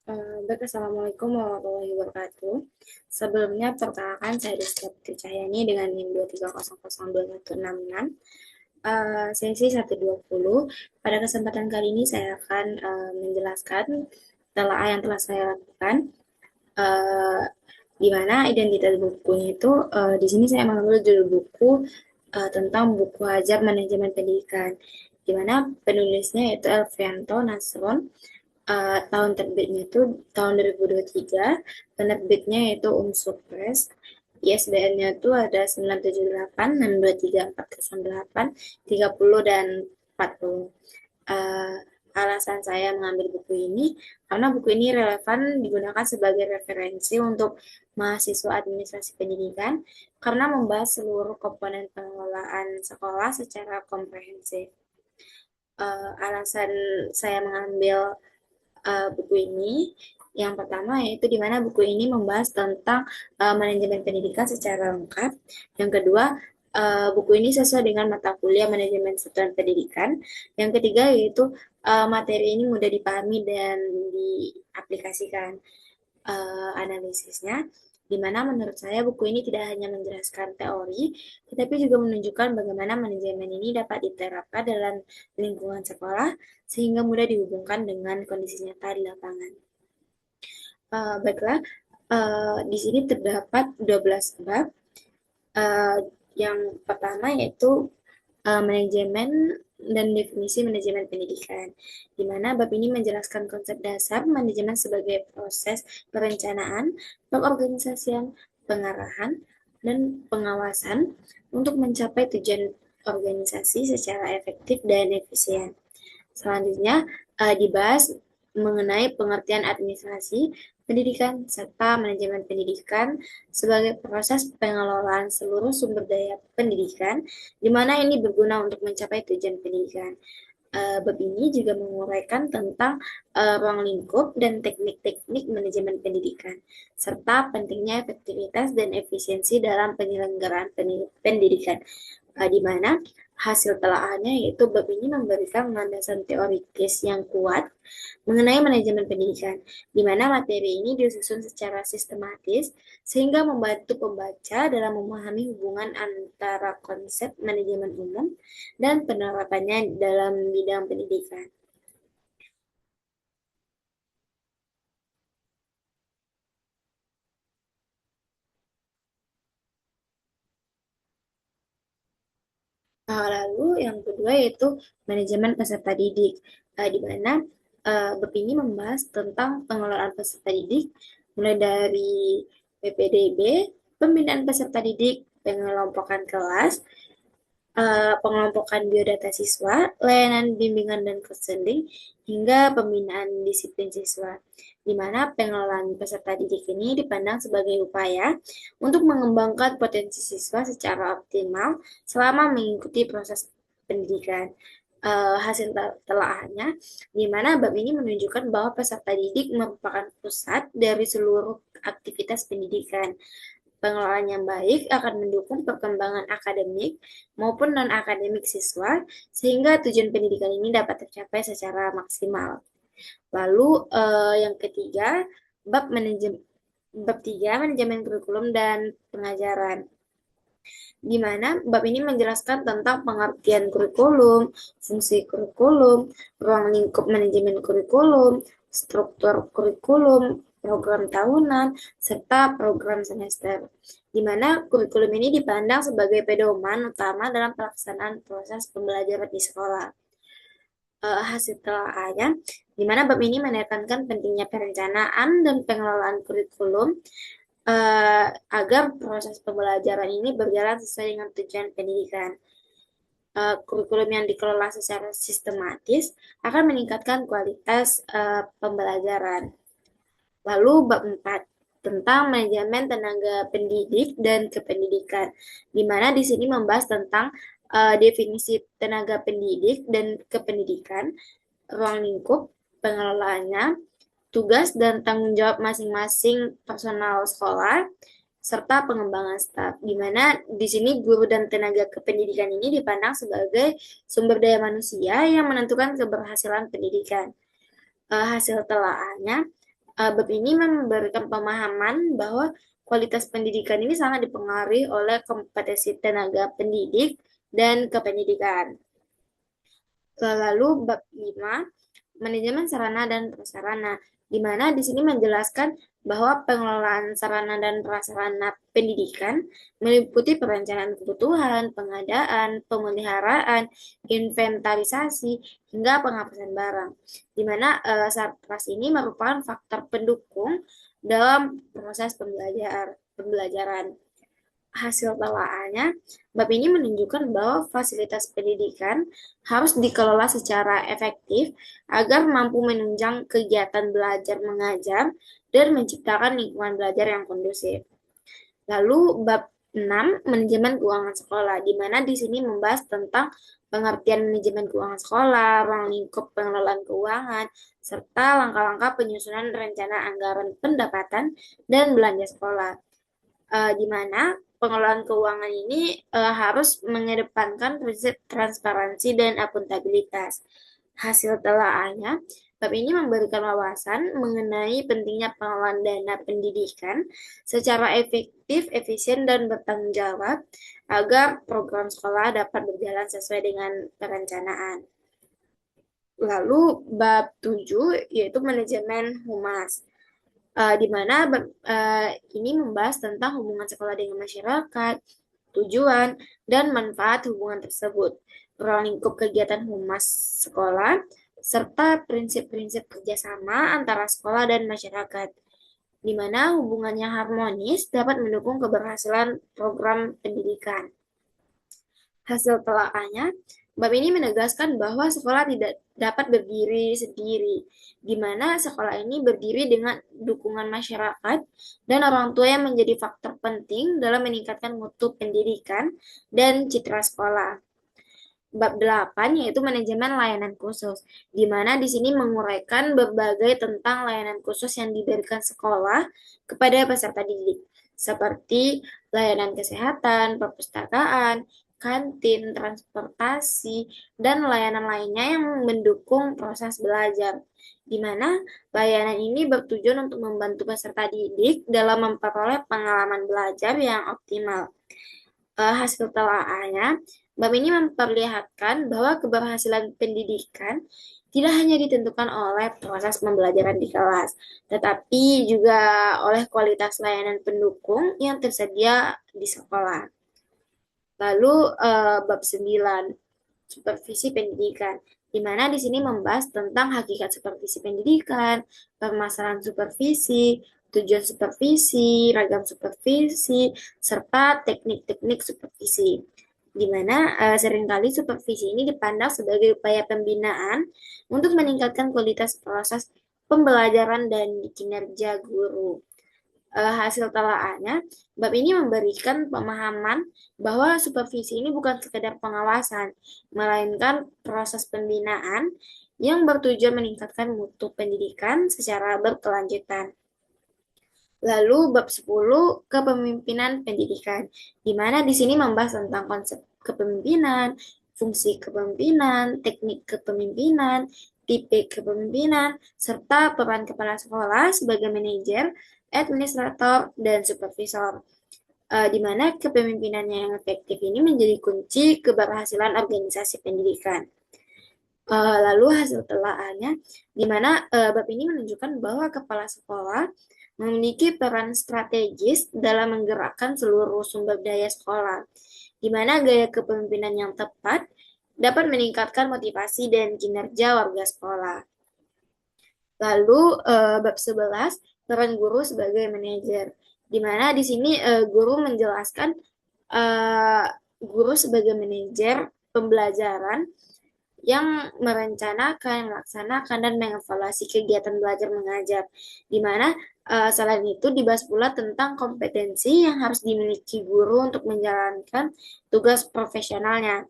Baik, Assalamualaikum warahmatullahi wabarakatuh. Sebelumnya, perkenalkan saya Rizky Putri Cahyani dengan NIM 230021666, sesi 120. Pada kesempatan kali ini saya akan menjelaskan yang telah saya lakukan, uh, di mana identitas bukunya itu, di sini saya mengambil judul buku tentang buku Hajar Manajemen Pendidikan, di mana penulisnya yaitu Elvianto Nasron. Tahun terbitnya itu tahun 2023, penerbitnya itu Unsur Press. ISBN-nya itu ada 978 623 408 30 dan 40. Uh, Alasan saya mengambil buku ini karena buku ini relevan digunakan sebagai referensi untuk mahasiswa administrasi pendidikan karena membahas seluruh komponen pengelolaan sekolah secara komprehensif. Alasan saya mengambil buku ini. Yang pertama yaitu di mana buku ini membahas tentang manajemen pendidikan secara lengkap. Yang kedua, buku ini sesuai dengan mata kuliah manajemen satuan pendidikan. Yang ketiga yaitu materi ini mudah dipahami dan diaplikasikan analisisnya, di mana menurut saya buku ini tidak hanya menjelaskan teori, tetapi juga menunjukkan bagaimana manajemen ini dapat diterapkan dalam lingkungan sekolah, sehingga mudah dihubungkan dengan kondisi nyata di lapangan. Baiklah, di sini terdapat 12 bab. Uh, yang pertama yaitu manajemen dan definisi manajemen pendidikan, di mana bab ini menjelaskan konsep dasar manajemen sebagai proses perencanaan, pengorganisasian, pengarahan, dan pengawasan untuk mencapai tujuan organisasi secara efektif dan efisien. Selanjutnya dibahas mengenai pengertian administrasi pendidikan serta manajemen pendidikan sebagai proses pengelolaan seluruh sumber daya pendidikan, di mana ini berguna untuk mencapai tujuan pendidikan. Bab ini juga menguraikan tentang ruang lingkup dan teknik-teknik manajemen pendidikan, serta pentingnya efektivitas dan efisiensi dalam penyelenggaraan pendidikan, di mana hasil telaahannya yaitu bab ini memberikan landasan teoritis yang kuat mengenai manajemen pendidikan, di mana materi ini disusun secara sistematis sehingga membantu pembaca dalam memahami hubungan antara konsep manajemen umum dan penerapannya dalam bidang pendidikan. Lalu yang kedua yaitu manajemen peserta didik, di mana bab ini membahas tentang pengelolaan peserta didik, mulai dari PPDB, pembinaan peserta didik, pengelompokan kelas, pengelompokan biodata siswa, layanan bimbingan dan counseling, hingga pembinaan disiplin siswa, di mana pengelolaan peserta didik ini dipandang sebagai upaya untuk mengembangkan potensi siswa secara optimal selama mengikuti proses pendidikan. Hasil telaahannya, di mana bab ini menunjukkan bahwa peserta didik merupakan pusat dari seluruh aktivitas pendidikan. Pengelolaan yang baik akan mendukung perkembangan akademik maupun non-akademik siswa, sehingga tujuan pendidikan ini dapat tercapai secara maksimal. Lalu yang ketiga, bab manajemen bab 3, manajemen kurikulum dan pengajaran, di mana bab ini menjelaskan tentang pengertian kurikulum, fungsi kurikulum, ruang lingkup manajemen kurikulum, struktur kurikulum, program tahunan, serta program semester, di mana kurikulum ini dipandang sebagai pedoman utama dalam pelaksanaan proses pembelajaran di sekolah. Hasil telaahnya, di mana bab ini menekankan pentingnya perencanaan dan pengelolaan kurikulum agar proses pembelajaran ini berjalan sesuai dengan tujuan pendidikan. Kurikulum yang dikelola secara sistematis akan meningkatkan kualitas pembelajaran. Lalu bab 4 tentang manajemen tenaga pendidik dan kependidikan, di mana di sini membahas tentang definisi tenaga pendidik dan kependidikan, ruang lingkup pengelolaannya, tugas dan tanggung jawab masing-masing personal sekolah, serta pengembangan staf, di mana di sini guru dan tenaga kependidikan ini dipandang sebagai sumber daya manusia yang menentukan keberhasilan pendidikan. Hasil telaahnya, Bab ini memberikan pemahaman bahwa kualitas pendidikan ini sangat dipengaruhi oleh kompetensi tenaga pendidik dan kependidikan. Lalu bab 5, manajemen sarana dan prasarana, di mana di sini menjelaskan bahwa pengelolaan sarana dan prasarana pendidikan meliputi perencanaan kebutuhan, pengadaan, pemeliharaan, inventarisasi, hingga penghapusan barang. Di mana Satras ini merupakan faktor pendukung dalam proses pembelajaran. Hasil telaahnya, bab ini menunjukkan bahwa fasilitas pendidikan harus dikelola secara efektif agar mampu menunjang kegiatan belajar mengajar dan menciptakan lingkungan belajar yang kondusif. Lalu bab 6, manajemen keuangan sekolah, di mana di sini membahas tentang pengertian manajemen keuangan sekolah, ruang lingkup pengelolaan keuangan, serta langkah-langkah penyusunan rencana anggaran pendapatan dan belanja sekolah. Di mana pengelolaan keuangan ini harus mengedepankan prinsip transparansi dan akuntabilitas. Hasil telaahnya, bab ini memberikan wawasan mengenai pentingnya pengelolaan dana pendidikan secara efektif, efisien, dan bertanggung jawab agar program sekolah dapat berjalan sesuai dengan perencanaan. Lalu bab 7 yaitu manajemen humas. Di mana ini membahas tentang hubungan sekolah dengan masyarakat, tujuan, dan manfaat hubungan tersebut, ruang lingkup kegiatan humas sekolah, serta prinsip-prinsip kerjasama antara sekolah dan masyarakat, di mana hubungannya harmonis dapat mendukung keberhasilan program pendidikan. Hasil telaahnya, bab ini menegaskan bahwa sekolah tidak dapat berdiri sendiri, di mana sekolah ini berdiri dengan dukungan masyarakat dan orang tua yang menjadi faktor penting dalam meningkatkan mutu pendidikan dan citra sekolah. Bab 8 yaitu manajemen layanan khusus, di mana di sini menguraikan berbagai tentang layanan khusus yang diberikan sekolah kepada peserta didik, seperti layanan kesehatan, perpustakaan, kantin, transportasi, dan layanan lainnya yang mendukung proses belajar, di mana layanan ini bertujuan untuk membantu peserta didik dalam memperoleh pengalaman belajar yang optimal. Hasil telaahnya, bab ini memperlihatkan bahwa keberhasilan pendidikan tidak hanya ditentukan oleh proses pembelajaran di kelas, tetapi juga oleh kualitas layanan pendukung yang tersedia di sekolah. Lalu bab 9, supervisi pendidikan, di mana di sini membahas tentang hakikat supervisi pendidikan, permasalahan supervisi, tujuan supervisi, ragam supervisi, serta teknik-teknik supervisi, di mana seringkali supervisi ini dipandang sebagai upaya pembinaan untuk meningkatkan kualitas proses pembelajaran dan kinerja guru. Hasil telaahnya, bab ini memberikan pemahaman bahwa supervisi ini bukan sekedar pengawasan, melainkan proses pembinaan yang bertujuan meningkatkan mutu pendidikan secara berkelanjutan. Lalu bab 10, kepemimpinan pendidikan, di mana di sini membahas tentang konsep kepemimpinan, fungsi kepemimpinan, teknik kepemimpinan, tipe kepemimpinan, serta peran kepala sekolah sebagai manajer, administrator, dan supervisor. Di mana kepemimpinannya yang efektif ini menjadi kunci keberhasilan organisasi pendidikan. Lalu hasil telaahannya, di mana bab ini menunjukkan bahwa kepala sekolah memiliki peran strategis dalam menggerakkan seluruh sumber daya sekolah, di mana gaya kepemimpinan yang tepat dapat meningkatkan motivasi dan kinerja warga sekolah. Lalu bab 11, peran guru sebagai manajer, di mana di sini guru menjelaskan guru sebagai manajer pembelajaran yang merencanakan, melaksanakan, dan mengevaluasi kegiatan belajar mengajar, di mana selain itu dibahas pula tentang kompetensi yang harus dimiliki guru untuk menjalankan tugas profesionalnya.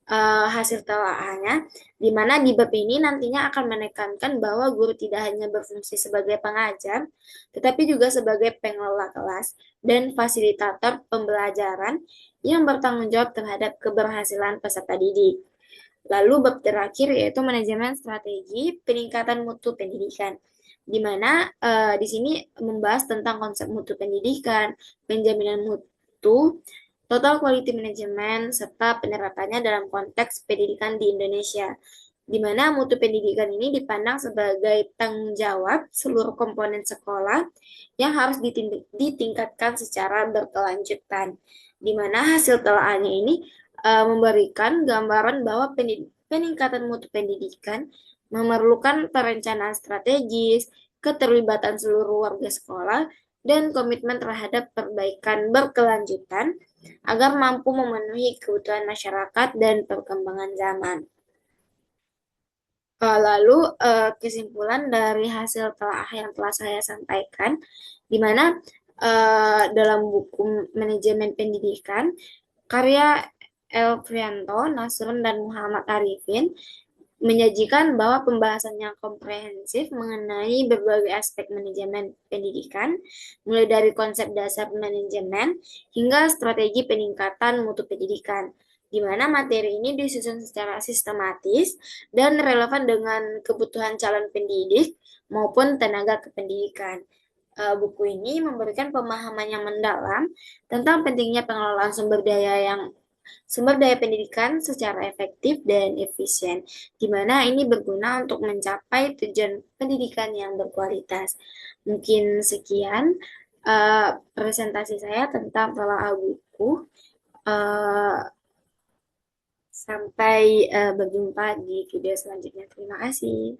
Hasil telaahannya, di mana di bab ini nantinya akan menekankan bahwa guru tidak hanya berfungsi sebagai pengajar, tetapi juga sebagai pengelola kelas dan fasilitator pembelajaran yang bertanggung jawab terhadap keberhasilan peserta didik. Lalu bab terakhir yaitu manajemen strategi peningkatan mutu pendidikan, di mana di sini membahas tentang konsep mutu pendidikan, penjaminan mutu, total quality management, serta penerapannya dalam konteks pendidikan di Indonesia, di mana mutu pendidikan ini dipandang sebagai tanggung jawab seluruh komponen sekolah yang harus ditingkatkan secara berkelanjutan, di mana hasil telaahnya ini memberikan gambaran bahwa peningkatan mutu pendidikan memerlukan perencanaan strategis, keterlibatan seluruh warga sekolah, dan komitmen terhadap perbaikan berkelanjutan agar mampu memenuhi kebutuhan masyarakat dan perkembangan zaman. Lalu kesimpulan dari hasil telah yang telah saya sampaikan, di mana dalam buku Manajemen Pendidikan karya Elfrianto, Nasrun, dan Muhammad Arifin menyajikan bahwa pembahasan yang komprehensif mengenai berbagai aspek manajemen pendidikan, mulai dari konsep dasar manajemen hingga strategi peningkatan mutu pendidikan, di mana materi ini disusun secara sistematis dan relevan dengan kebutuhan calon pendidik maupun tenaga kependidikan. Buku ini memberikan pemahaman yang mendalam tentang pentingnya pengelolaan sumber daya pendidikan secara efektif dan efisien, di mana ini berguna untuk mencapai tujuan pendidikan yang berkualitas. Mungkin sekian presentasi saya tentang telaah buku. Uh, Sampai berjumpa di video selanjutnya. Terima kasih.